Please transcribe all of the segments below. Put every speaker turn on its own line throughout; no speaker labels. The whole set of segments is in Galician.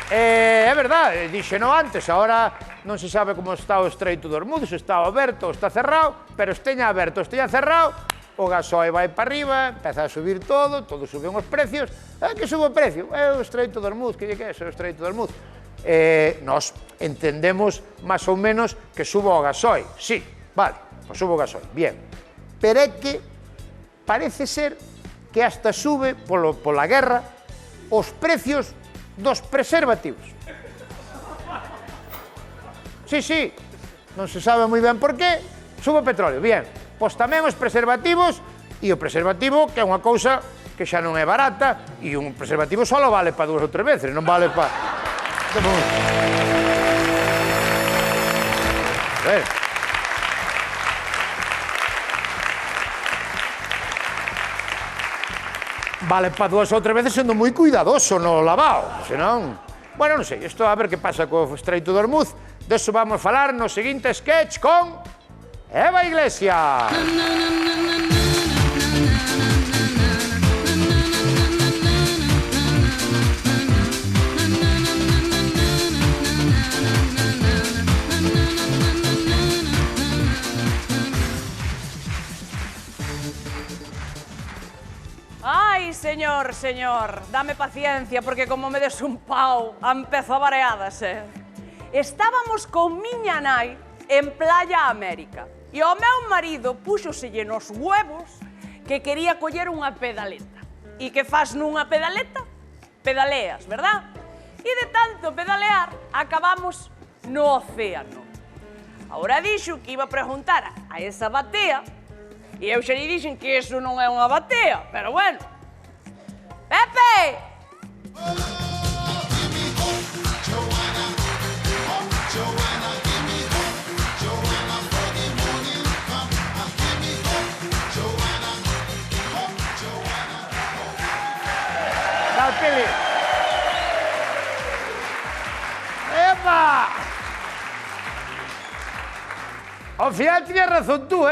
É verdade, dixeno antes, agora non se sabe como está o Estreito de Ormuz, se está aberto ou está cerrado, pero esteña aberto, esteña cerrado, o gasoil vai para arriba, empeza a subir todo suben os precios. Que sube o precio? É o Estreito de Ormuz, que lle que é o Estreito de Ormuz? Nos entendemos máis ou menos que suba o gasoil, sí, vale, pois suba o gasoil, bien. Pero é que parece ser que hasta sube pola guerra os precios dos preservativos. Sí, non se sabe moi ben por qué, sube o petróleo, bien. Pois tamén os preservativos, e o preservativo que é unha cousa que xa non é barata, e un preservativo só vale para 2 ou 3 veces, non vale para... Vale para 2 ou 3 veces sendo moi cuidadoso no lavado, senón... Bueno, non sei, isto a ver que pasa co Estreito de Ormuz, deso vamos falar no seguinte sketch con Eva Iglesias.
Ai, señor, dame paciencia, porque como me des un pau, empezo a vareadas, Estábamos con miña nai en Playa América e o meu marido púxoselle nos huevos que quería coller unha pedaleta. E que fas nunha pedaleta? Pedaleas, verdad? E de tanto pedalear, acabamos no océano. Agora dixo que iba a preguntar a esa batea e eu xa lle dixen que iso non é unha batea, pero bueno. Pepe!
Dá, Pili. Epa! Ao final tiñas razón tú,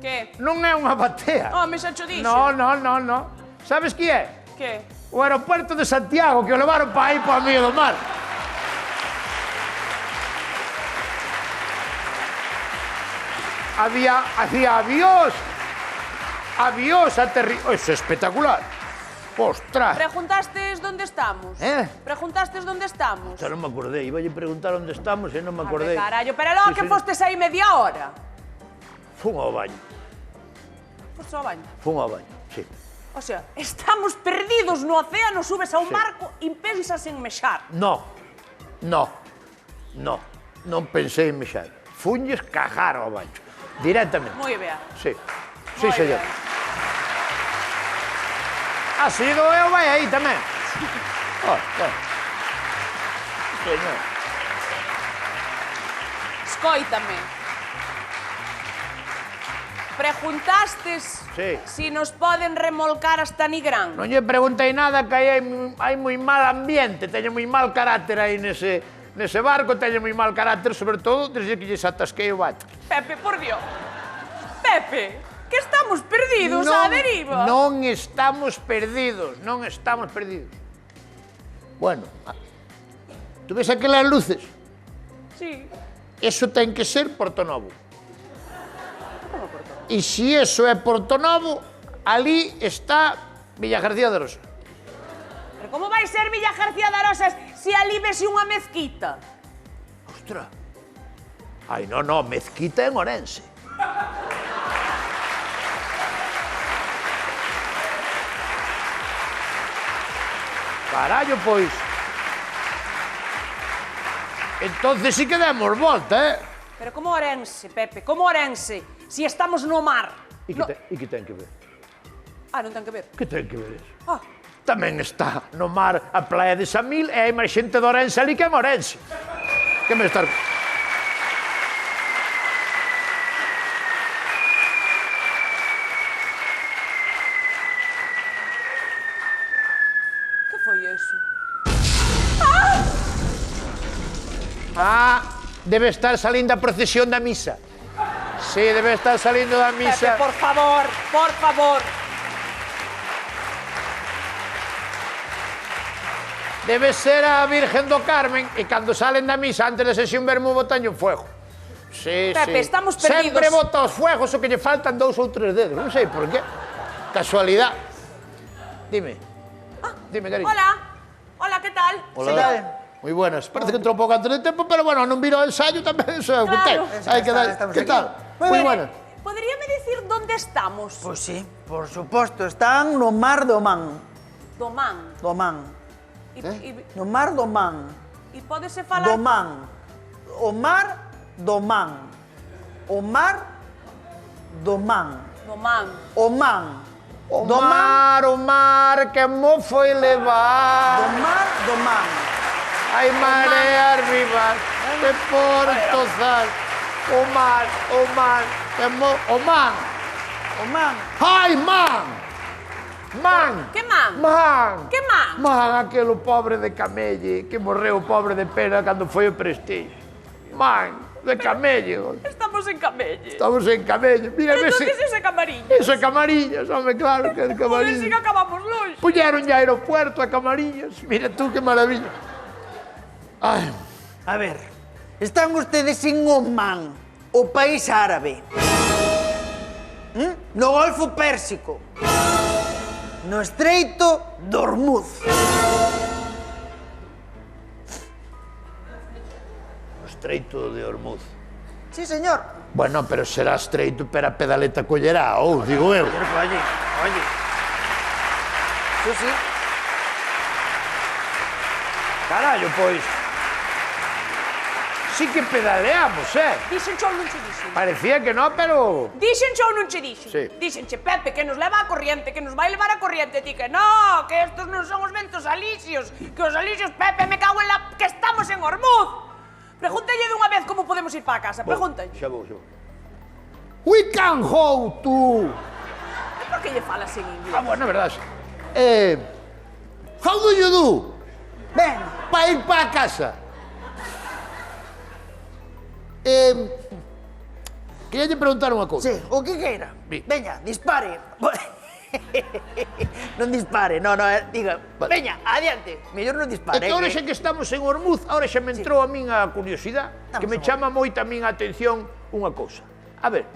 Que?
Non é unha batea.
Oh, me xa cho dixen.
No. Sabes que é?
Que?
O aeropuerto de Santiago, que o levaron para aí, para o medio do mar. Había avións aterrizados. Isso é espectacular. Ostras.
Preguntastes onde estamos? Preguntastes onde estamos?
Xa non me acordei, iba a preguntar onde estamos e non me acordei.
Carallo, pero logo que fostes aí media hora.
Fun ao baño.
Fostes ao baño?
Fun ao baño, sí.
O sea, estamos perdidos no océano, subes a un barco e pensas en mexar.
Non pensei en mexar. Funlles cajar ao baño, directamente.
Moi ben.
Sí, señor. Así do eu vai aí tamén. Señor.
Escoítame. Preguntastes si nos poden remolcar hasta Nigrán.
Non lle preguntei nada, que hai moi mal ambiente, teño moi mal carácter aí nese barco, teño moi mal carácter, sobre todo desde que lles atasquei o bate.
Pepe, por Dios. Pepe, que estamos perdidos á deriva.
Non estamos perdidos. Bueno, tú ves aquelas luces?
Sí.
Eso ten que ser Portonovo. E se eso é Portonovo, ali está Villa García de Arosa.
Pero como vai ser Villa García de Arosas se ali vese unha mezquita?
Ostras. Ai, non, mezquita en Orense. Carallo, pois. Entonces sí que demos volta,
Pero como Orense, Pepe, como Orense, si estamos no mar?
E que ten que ver?
Ah, non ten que ver.
Que ten que ver eso?
Ah,
Tamén está no mar a Praia de Samil e hai máis xente de Orense ali que en Orense. Que me está...
que foi eso?
Debe estar salindo a procesión da misa. Sí, debe estar salindo da misa.
Pepe, por favor, por favor.
Debe ser a Virgen do Carmen e cando salen da misa antes de sesión vermú botaño fuego. Sí,
Pepe, estamos perdidos.
Sempre bota os fuegos o que lle faltan 2 ou 3 dedos. Non sei por qué. Casualidad. Dime. Dime, cariño.
Hola, ¿qué tal?
Hola. Muy buenas. Parece que entró un pouco antes de tempo, pero bueno, non viro o ensayo tamén, eso é o que ten. Hai que dar. Que tal? Muy buenas.
¿Podríame decir dónde estamos?
Pois sí, por suposto, están no mar do Man.
Do Man.
Do Man. No mar do Man.
E pódese falar...
Do Man. O mar do Man. O mar do Man.
Do Man.
O Man.
O mar que mo foi levar.
Do mar do Man.
Hai mareas vivas de Portozal. O mar, que mo... O man.
O Man.
Ai, man! Man!
Que man?
Man!
Que man?
Man, aquelo pobre de Camelle, que morreu pobre de pena cando foi o Prestige. Man, de Camelle.
Estamos en Camelle.
Estamos en Camelle. Mira,
Pero
ese...
entonces ese Camariñas.
Eso é Camariñas, home, claro que é Camariñas.
Joder, sí que acabamos longe.
Puñeron ya aeropuerto a Camariñas. Mira tú, que maravilla. Ai,
A ver, están ustedes en Oman, o país árabe. No Golfo Pérsico. No Estreito de Hormuz.
o estreito de Hormuz.
Sí, señor.
Bueno, pero será estreito, pero a pedaleta collerá, ou, digo eu.
Oye. Sí.
Carallo, pois. Sí que pedaleamos,
Dixen ou non che dixen?
Parecía que no, pero...
Dixen ou non che dixen?
Sí.
Dixenche, Pepe, que nos leva a corriente, que nos vai levar a corriente. Ti que no, que estos non son os ventos alisios. Que os alisios, Pepe, me cago en la... Que estamos en Hormuz. Pregúntalle dunha vez como podemos ir para a casa. Pregúntalle.
Xa vou. We can go to...
E por que lle falas en inglés?
Ah, bueno, é verdade. How do you do?
Ben,
Para ir para a casa. Quería lle preguntar unha cousa.
sí, o que queira.
Sí.
Veña, dispare. Non dispare, diga.
Vale.
Veña, adiante. Mellor non
É
dispare.
que ahora xa que estamos en Hormuz, ahora xa me entrou a min a curiosidade, que me chama moito a min a atención unha cousa. A ver,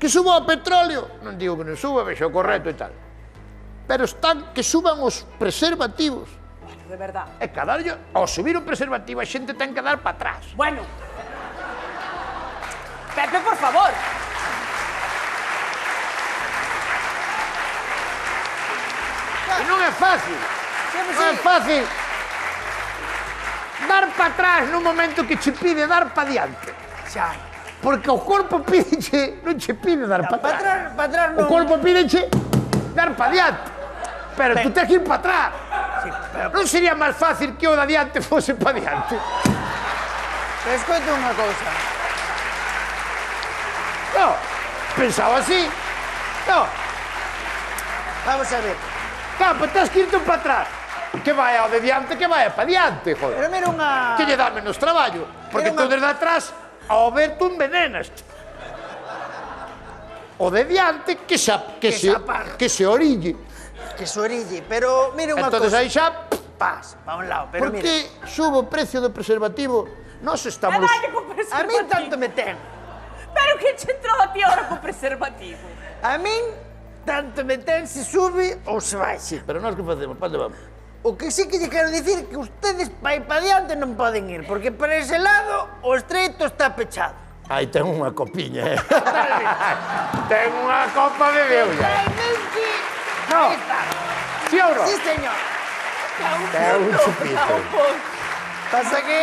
que suba o petróleo, non digo que non suba, vexo o correcto e tal, pero están que suban os preservativos.
De verdad.
E cadarlle, ao subir o preservativo, a xente ten que dar para atrás.
Bueno. Pepe, por favor.
E non é fácil. Non é fácil dar para atrás no momento que che pide dar para diante.
Xa.
Porque o corpo pídeche, non che pide dar para atrás.
Para atrás
O
non.
corpo pídeche dar para diante. Pero tú tens que ir para atrás.
Sí, pero
Non sería máis fácil que o de adiante fose para diante?
escoito unha cousa.
No, pensaba así. No,
Vamos a ver.
claro, pero tens que irte para atrás. Que vai ao de diante, que vai para diante, joder.
Pero mira unha...
Que lle dá menos traballo. Porque
Pero
tú desde atrás, ao ver, tú envenenas. O de diante, que se
apaga.
orille.
Que se orille, pero mira unha
Entonces
cousa.
aí xa...
Paz, pa un lado, pero
¿Por
mira.
qué sube o precio do preservativo? Nós estamos...
Dalle con
A
preservativo.
min tanto me ten.
Pero que che entrou a ti ahora con preservativo?
A min tanto me ten se sube ou se baixa.
Pero nós que facemos? Pa onde vamos?
O que sí que lle quero dicir que ustedes pa ir pa diante non poden ir, porque para ese lado o estreito está pechado.
Aí ten unha copiña, ten unha copa de deuda.
Realmente...
No.
Ahí está.
Sí ou non?
Sí, señor.
É un chupito.
Pasa que...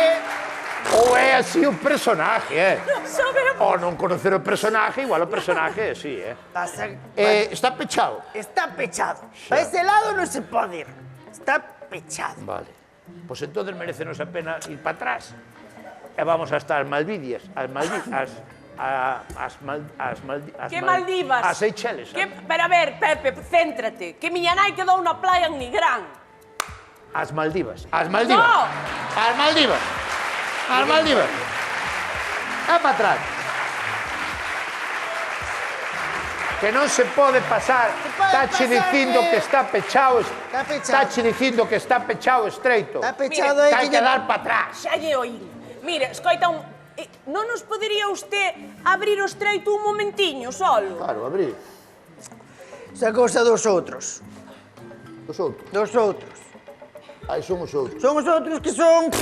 Ou é así o personaje,
Sabemos.
Ou non conocer o personaje, igual o personaje é así,
Pasa...
Está pechado.
Está pechado. Pa ese lado non se pode ir. Está pechado.
Vale. Pois entonces merecenos a pena ir para atrás. E vamos hasta as Malvidias, as
Que Maldivas?
As Seychelles.
Pero a ver, Pepe, céntrate. Que miña nai quedou na playa en Nigrán.
As Maldivas. As Maldivas.
No.
As Maldivas. As Maldivas. É para atrás. Que non se pode pasar. Tache dicindo que está pechado.
Está pechado.
Tache dicindo que está pechado estreito.
Está pechado aí.
Hai que dar para atrás.
Xa lle oí. Mire, escoita non nos podería usted abrir o estreito un momentiño, solo?
Claro, abrir.
Esa cousa dos outros.
Os outros.
Dos outros.
Aí son os outros.
Son os outros que son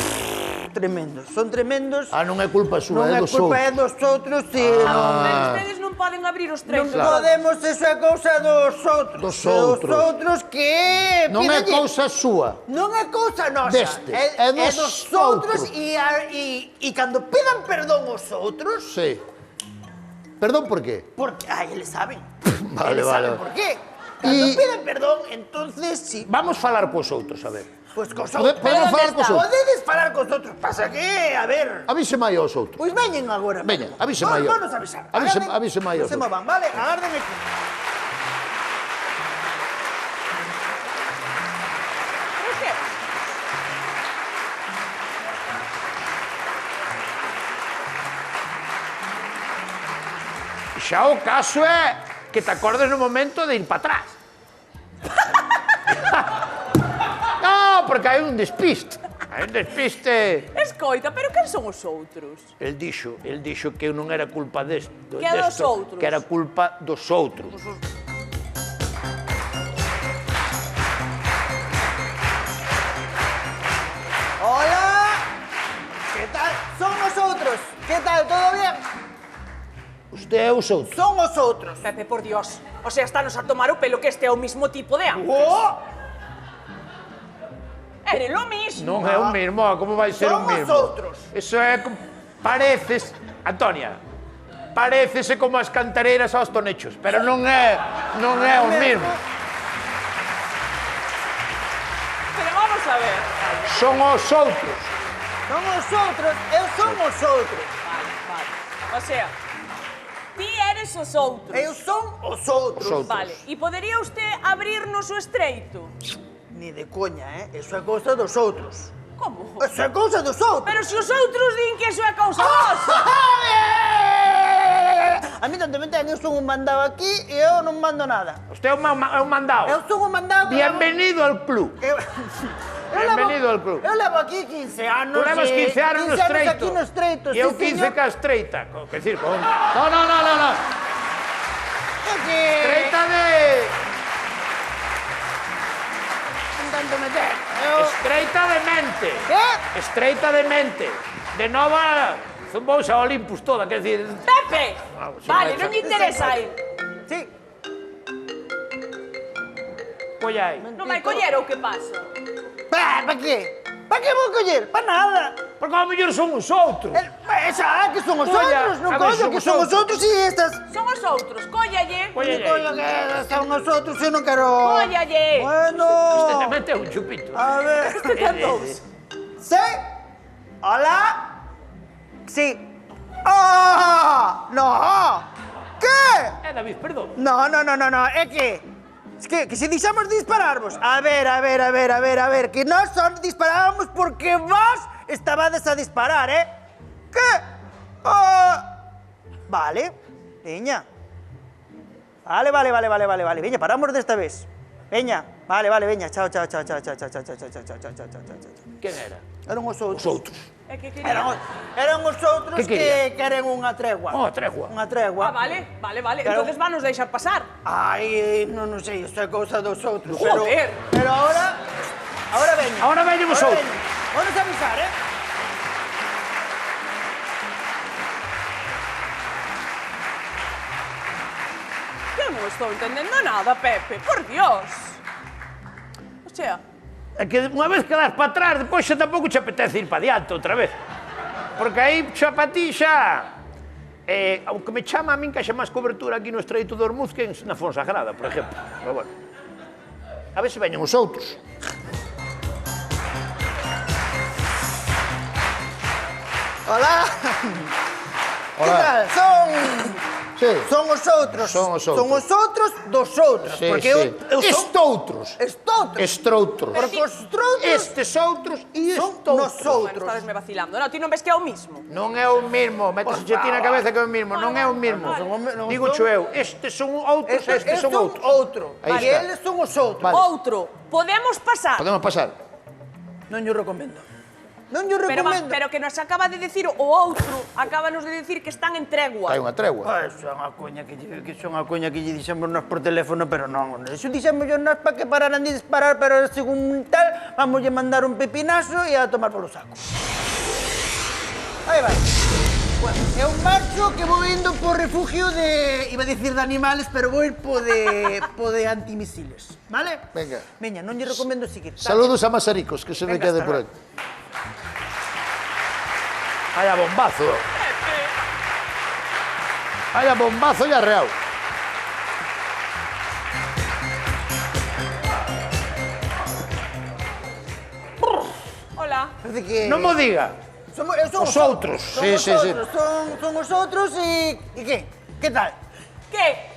tremendos. Son tremendos.
Non é culpa súa,
Non
é
é
dos
culpa,
outros.
é dos outros, sí.
Pero ustedes non poden abrir o
Non
estreito.
podemos, eso é cousa dos outros.
Dos outros.
Dos outros que...
Non é
pídalle-
cousa súa.
Non é cousa nosa.
Destes, é dos
outros
outros.
e cando pidan perdón os outros,
Sí. Perdón, por qué?
porque eles saben.
Vale,
Eles
vale.
saben por qué. Cando
Y-
piden perdón, entonces sí.
Vamos falar cos outros, a ver.
Pues cos
Podemos
outros.
falar cos outros.
Podedes falar cos outros. Pasa que, a ver...
Avíseme aí aos outros.
Pois veñen agora.
Veña, avíseme aí.
Vamos a avisar.
Avíseme aí aos
Se movan, vale? Agarden aquí.
Pero que?
Xa o caso é que te acordes no momento de ir para atrás. No, porque hai un despiste. Hai un despiste.
Escoita, pero quen son os outros?
El dixo que non era culpa desto.
Que é dos outros.
Que era culpa dos outros.
Hola. Que tal? Son os outros. Que tal? Todo bien?
Usted é os outros.
Son os outros.
Pepe, por Dios. O sea, estános a tomar o pelo que este é o mismo tipo de antes.
Oh,
Era lo mismo.
Non é o mesmo, como vai ser o
Son os
mesmo?
outros.
Eso é... Pareces... Antonia, parecese como as cantareiras aos tonechos, pero non é o mesmo.
Pero vamos a ver.
Son os outros.
son os outros. Eu son os outros.
Vale. O sea, ti eres os outros.
Eu son os outros.
Os outros.
Vale. E podería usted abrirnos o estreito?
Ni de coña, Eso é cousa dos outros.
Como?
Eso é cousa dos outros.
Pero se os outros din que eso é causa vosa.
A mí tanto me ten, eu son un mandado aquí e eu non mando nada.
Usted é un mandado.
Eu son un mandado... que
Bienvenido al club.
Eu-
Bienvenido al club.
Eu levo aquí 15 anos.
Tú levas 15 anos no estreito.
aquí no estreito,
E eu
sí,
15
señor.
ca estreita. Que decir, con... No.
É que...
Estreita de...
Un tanto meter. Eu...
Estreita de mente.
Que?
Estreita de mente. De nova... Zumbouse a Olympus toda, quer decir...
Pepe!
Vamos,
Vale,
vai,
non lle interesa aí.
Sí.
Colla aí.
Non vai coller ou que pasa?
Pa que? Pa que vou coller? Pa nada.
Porque ao mellor son os outros.
Esa, que son os
Colla,
outros, non
a ver,
collo,
son
que
os
son os
outros.
outros e estas.
Son os outros, cóllalle.
Colla
Que collo
aí.
que son os outros, eu non quero...
Cóllalle.
Bueno.
Este tamén ten un chupito.
A ver.
Este ten dous.
Sí. Hola. Sí. ¡Ah! ¡No! ¿Qué?
David, perdón.
No, é que se deixamos dispararvos. A ver, que nós só disparábamos porque vos estabades a disparar, Que? Vale, veña. Vale, veña, paramos desta vez. Veña, vale, veña, chao.
Quen era?
Eran os outros.
Os outros.
É que
Eran
quería...
os outros
Que querían?
que queren unha tregua.
Unha tregua.
Unha tregua.
Ah, vale.
Pero-
Entonces vanos deixar pasar.
Ai, non sei, isto é cousa dos outros.
Joder.
Pero ahora veña.
Ahora veñen os outros.
Vamos a avisar,
Eu non estou entendendo nada, Pepe, por Dios. O sea,
É que unha vez que das para atrás, depois xa tampouco che apetece ir para diante outra vez. Porque aí xa para ti xa... aunque me chama a min que haxa máis cobertura aquí no Estreito do Ormuz que na Fonsagrada, por exemplo. Pero bueno. A ver se veñen os outros.
Hola.
Hola.
Que tal? Son
Sí.
Son os outros.
Son os outros.
Son os outros dos outros.
Sí,
Porque
sí.
eu son...
Estoutros.
Estoutros.
Estroutros.
Porque os outros
Estes outros e
son
estoutros.
nosotros.
Bueno, estades me vacilando. No, ti non ves que é o mismo.
Non é o mismo, métese ti na cabeza que é o mismo, non é o mismo.
Non
Digo
son-
cho eu, estes son outros, estes son outros.
outro.
Aí
E
está.
eles son os outros.
Vale.
Outro. Podemos pasar.
Podemos pasar.
Non yo recomendo. Non yo
Pero,
recomendo.
pero que nos acaba de decir o outro, acábanos de decir que están en tregua.
Hai unha tregua.
Eso é unha coña que lle dixemos nós por teléfono, pero non. Eso dixemos nós para que pararan de disparar, pero según tal, vamos a mandar un pepinazo e a tomar polo saco. Aí vai. Bueno, é un marcho que vou indo por refugio de... Iba a decir de animales, pero vou ir po de antimisiles, vale?
Venga.
Veña, non lle recomendo seguir.
Saludos a Masaricos, que se me
Venga,
quede
hasta
por
luego.
aí. Hai a bombazo. Hai a bombazo e a real.
Hola.
Parece que...
Non mo diga.
Eu son
Os outros.
Son
Sí,
os
sí, sí.
outros. Son os outros e que? Que tal?
Que?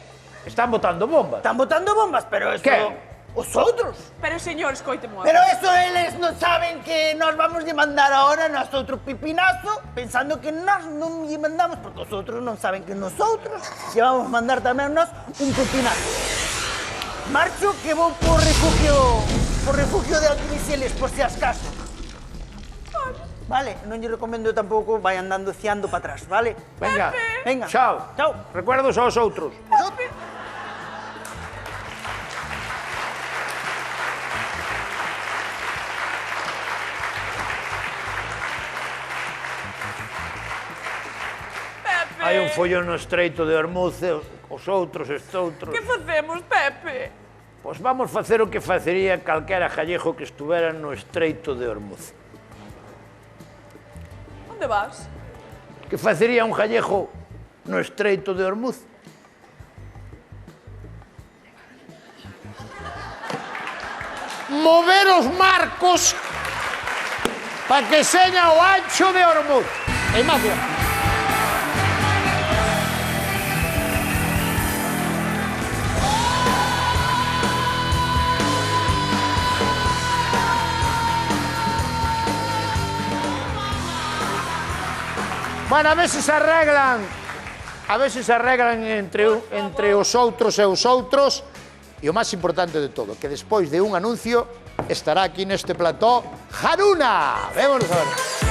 Están botando bombas.
Están botando bombas, pero eso...
Que?
Os outros.
Pero, señor, escoitemo.
Pero eso eles non saben que nos vamos de mandar ahora nos outro pipinazo, pensando que nós non lle mandamos, porque os outros non saben que nosotros lle vamos a mandar tamén nós un pipinazo. Marcho que vou por refugio de antimisiles, por si acaso. Vale, non lle recomendo tampouco vai andando ciando para atrás, vale?
Venga.
Venga.
Chao.
Chao.
Recuerdos aos outros.
Pepe.
Hai un follón no estreito de Hormuz, e os outros, estoutros.
Que facemos, Pepe?
Pois vamos facer o que facería calquera gallego que estuvera no estreito de Hormuz.
Onde vas?
Que facería un gallego no estreito de Hormuz? Mover os marcos para que seña o ancho de Hormuz. E magia. Bueno, a ver se arreglan entre os outros e os outros. E o máis importante de todo, que despois de un anuncio estará aquí neste plató Haruna. Vémonos a ver.